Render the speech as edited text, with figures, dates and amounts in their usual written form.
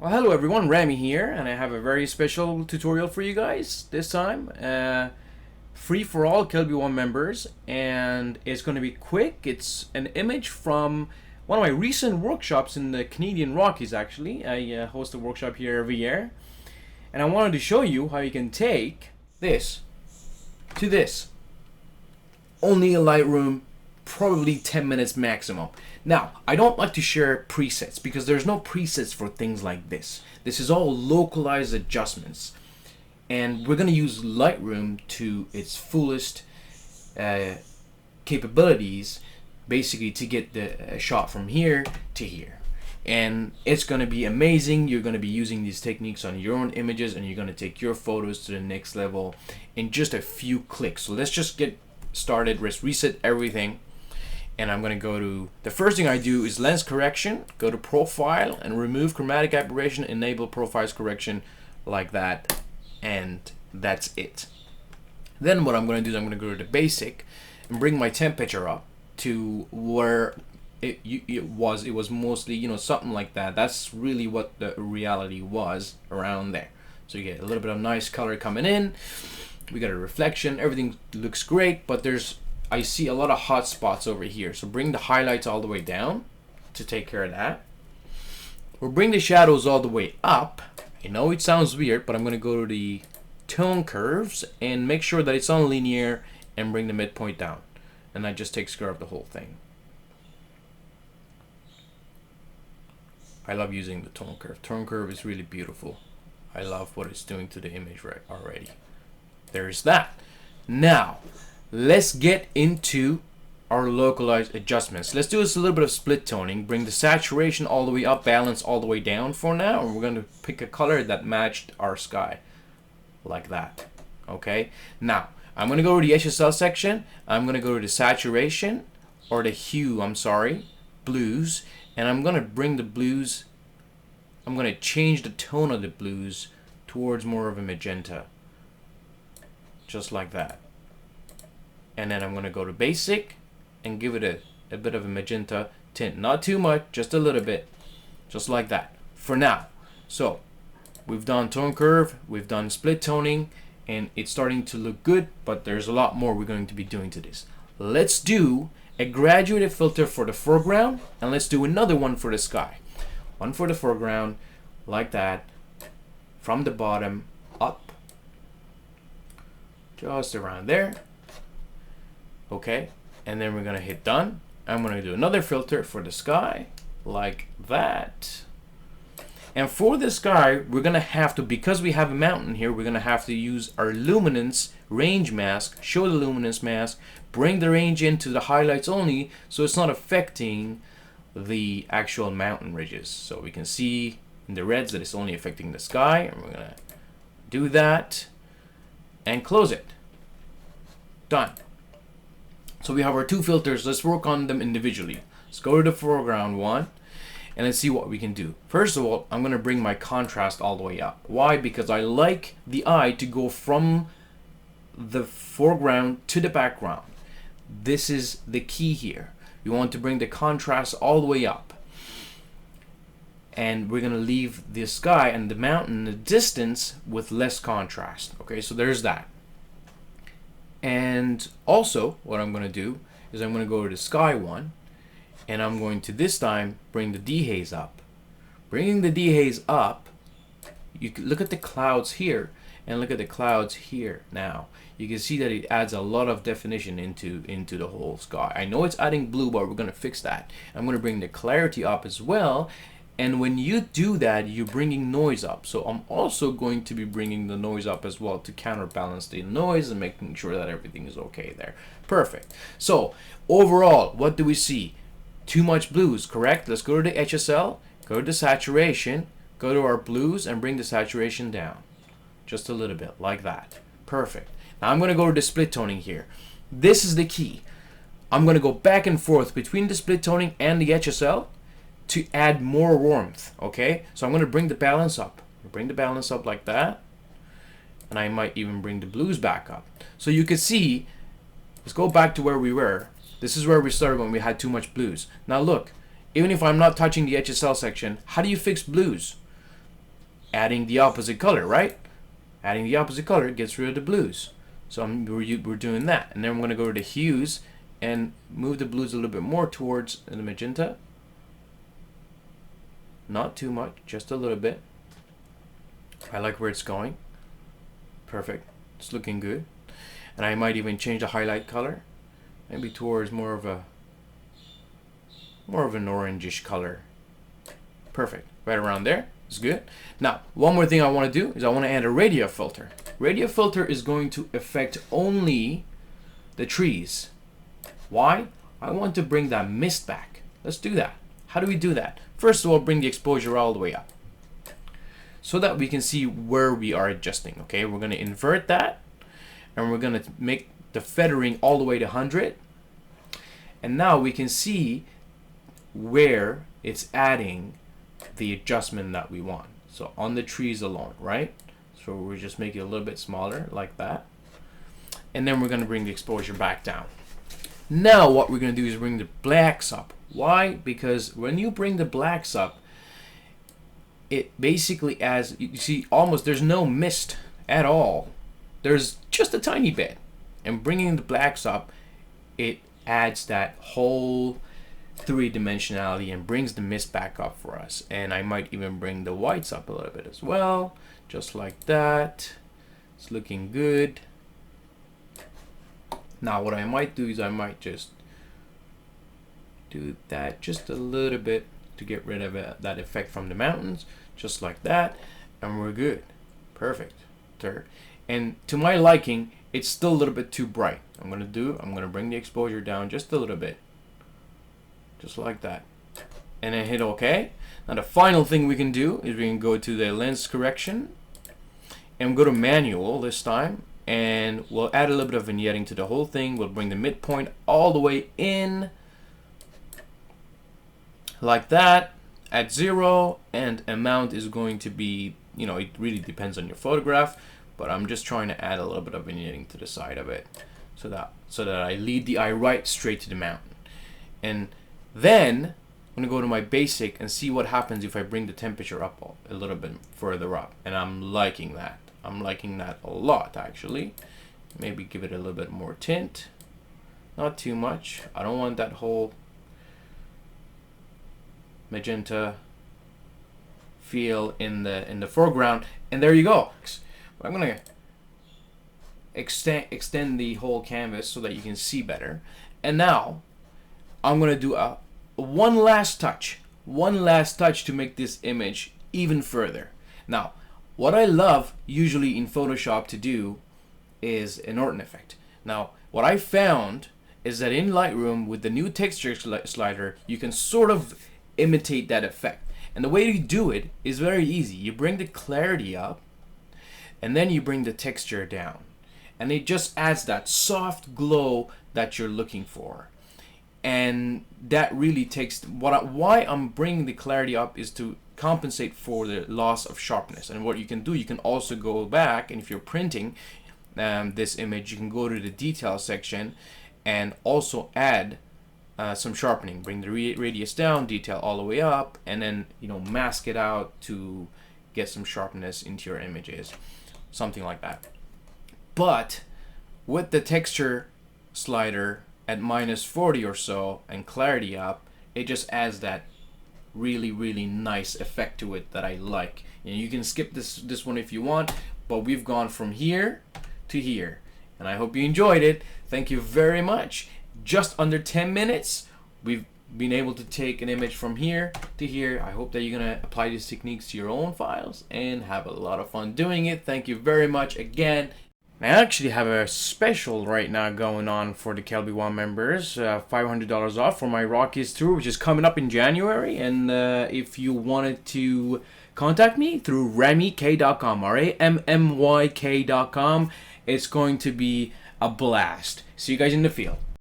Well, hello everyone, Rammy here, and I have a very special tutorial for you guys this time. Free for all Kelbyone members, and it's going to be quick. It's an image from one of my recent workshops in the Canadian Rockies, actually. I host a workshop here every year, and I wanted to show you how you can take this to this. Only a Lightroom, probably 10 minutes maximum. Now, I don't like to share presets because there's no presets for things like this. This is all localized adjustments. And we're going to use Lightroom to its fullest capabilities, basically to get the shot from here to here. And it's going to be amazing. You're going to be using these techniques on your own images, and you're going to take your photos to the next level in just a few clicks. So let's just get started. Let's reset everything. And I'm going to go to, the first thing I do is lens correction, go to profile and remove chromatic aberration, enable profiles correction like that, and that's it. Then what I'm going to do is I'm going to go to the basic and bring my temperature up to where it was mostly, you know, something like that. That's really what the reality was around there. So you get a little bit of nice color coming in, we got a reflection, everything looks great, but I see a lot of hot spots over here. So bring the highlights all the way down to take care of that. We'll bring the shadows all the way up. I know it sounds weird, but I'm going to go to the tone curves and make sure that it's on linear and bring the midpoint down. And that just takes care of the whole thing. I love using the tone curve. Tone curve is really beautiful. I love what it's doing to the image right already. There's that. Now, let's get into our localized adjustments. Let's do this a little bit of split toning. Bring the saturation all the way up, balance all the way down for now. And we're going to pick a color that matched our sky. Like that. Okay? Now, I'm going to go to the HSL section. I'm going to go to the saturation, or the hue, I'm sorry, blues. And I'm going to bring the blues, I'm going to change the tone of the blues towards more of a magenta. Just like that. And then I'm going to go to basic and give it a bit of a magenta tint. Not too much, just a little bit. Just like that. For now. So, we've done tone curve, we've done split toning, and it's starting to look good, but there's a lot more we're going to be doing to this. Let's do a graduated filter for the foreground, and let's do another one for the sky. One for the foreground, like that, from the bottom up. Just around there. Okay, and then we're gonna hit done. I'm gonna do another filter for the sky like that. And for the sky, we're gonna have to, because we have a mountain here, we're gonna have to use our luminance range mask, show the luminance mask, bring the range into the highlights only, so it's not affecting the actual mountain ridges. So we can see in the reds that it's only affecting the sky, and we're gonna do that and close it. Done. So we have our two filters. Let's work on them individually. Let's go to the foreground one and let's see what we can do. First of all, I'm going to bring my contrast all the way up. Why? Because I like the eye to go from the foreground to the background. This is the key here. You want to bring the contrast all the way up. And we're going to leave the sky and the mountain in the distance with less contrast. Okay, so there's that. And also, what I'm going to do is I'm going to go to the sky one, and I'm going to this time bring the dehaze up. Bringing the dehaze up, you can look at the clouds here and look at the clouds here. Now, you can see that it adds a lot of definition into the whole sky. I know it's adding blue, but we're going to fix that. I'm going to bring the clarity up as well. And when you do that, you're bringing noise up. So I'm also going to be bringing the noise up as well to counterbalance the noise and making sure that everything is okay there. Perfect. So overall, what do we see? Too much blues, correct? Let's go to the HSL, go to the saturation, go to our blues and bring the saturation down. Just a little bit, like that. Perfect. Now I'm going to go to the split toning here. This is the key. I'm going to go back and forth between the split toning and the HSL to add more warmth. Okay, so I'm going to bring the balance up. Bring the balance up like that, and I might even bring the blues back up. So you can see, let's go back to where we were. This is where we started when we had too much blues. Now look, even if I'm not touching the HSL section, how do you fix blues? adding the opposite color, right? Adding the opposite color gets rid of the blues. So we're doing that. And then I'm going to go to the hues and move the blues a little bit more towards the magenta. Not too much, just a little bit. I like where it's going. Perfect. It's looking good. And I might even change the highlight color, maybe towards more of an orangish color. Perfect. Right around there. It's good. Now, one more thing I want to do is I want to add a radial filter. Radial filter is going to affect only the trees. Why? I want to bring that mist back. Let's do that. How do we do that? First of all, bring the exposure all the way up so that we can see where we are adjusting. Okay, we're going to invert that, and we're going to make the feathering all the way to 100. And now we can see where it's adding the adjustment that we want. So on the trees alone, right? So we're just making it a little bit smaller like that. And then we're going to bring the exposure back down. Now what we're going to do is bring the blacks up. Why? Because when you bring the blacks up, it basically adds, you see, almost there's no mist at all. There's just a tiny bit. And bringing the blacks up, it adds that whole three-dimensionality and brings the mist back up for us. And I might even bring the whites up a little bit as well, just like that. It's looking good. Now what I might do is I might just do that just a little bit to get rid of that effect from the mountains, just like that, and we're good. Perfect. And to my liking, it's still a little bit too bright. I'm gonna bring the exposure down just a little bit, just like that, and then hit OK. Now the final thing we can do is we can go to the lens correction and go to manual this time, and we'll add a little bit of vignetting to the whole thing. We'll bring the midpoint all the way in like that at 0, and amount is going to be, you know, it really depends on your photograph, but I'm just trying to add a little bit of vignetting to the side of it so that I lead the eye right straight to the mountain. And then I'm gonna go to my basic and see what happens if I bring the temperature up a little bit further up, and I'm liking that. I'm liking that a lot, actually. Maybe give it a little bit more tint, not too much. I don't want that whole magenta feel in the foreground. And there you go. I'm gonna extend the whole canvas so that you can see better. And now I'm gonna do one last touch to make this image even further. Now, what I love usually in Photoshop to do is an Norton effect. Now, what I found is that in Lightroom with the new texture slider, you can sort of imitate that effect. And the way you do it is very easy. You bring the clarity up, and then you bring the texture down. And it just adds that soft glow that you're looking for. And that really takes, why I'm bringing the clarity up is to compensate for the loss of sharpness. And what you can do, you can also go back, and if you're printing this image, you can go to the detail section and also add some sharpening. Bring the radius down, detail all the way up, and then, you know, mask it out to get some sharpness into your images, something like that. But with the texture slider at -40 or so and clarity up, it just adds that really, really nice effect to it that I like. And you can skip this one if you want, but we've gone from here to here, and I hope you enjoyed it. Thank you very much. Just under 10 minutes, we've been able to take an image from here to here. I hope that you're gonna apply these techniques to your own files and have a lot of fun doing it. Thank you very much again. I actually have a special right now going on for the Kelbyone members, $500 off for my Rockies tour, which is coming up in January. And if you wanted to contact me through rammyk.com, RAMMYK.com, it's going to be a blast. See you guys in the field.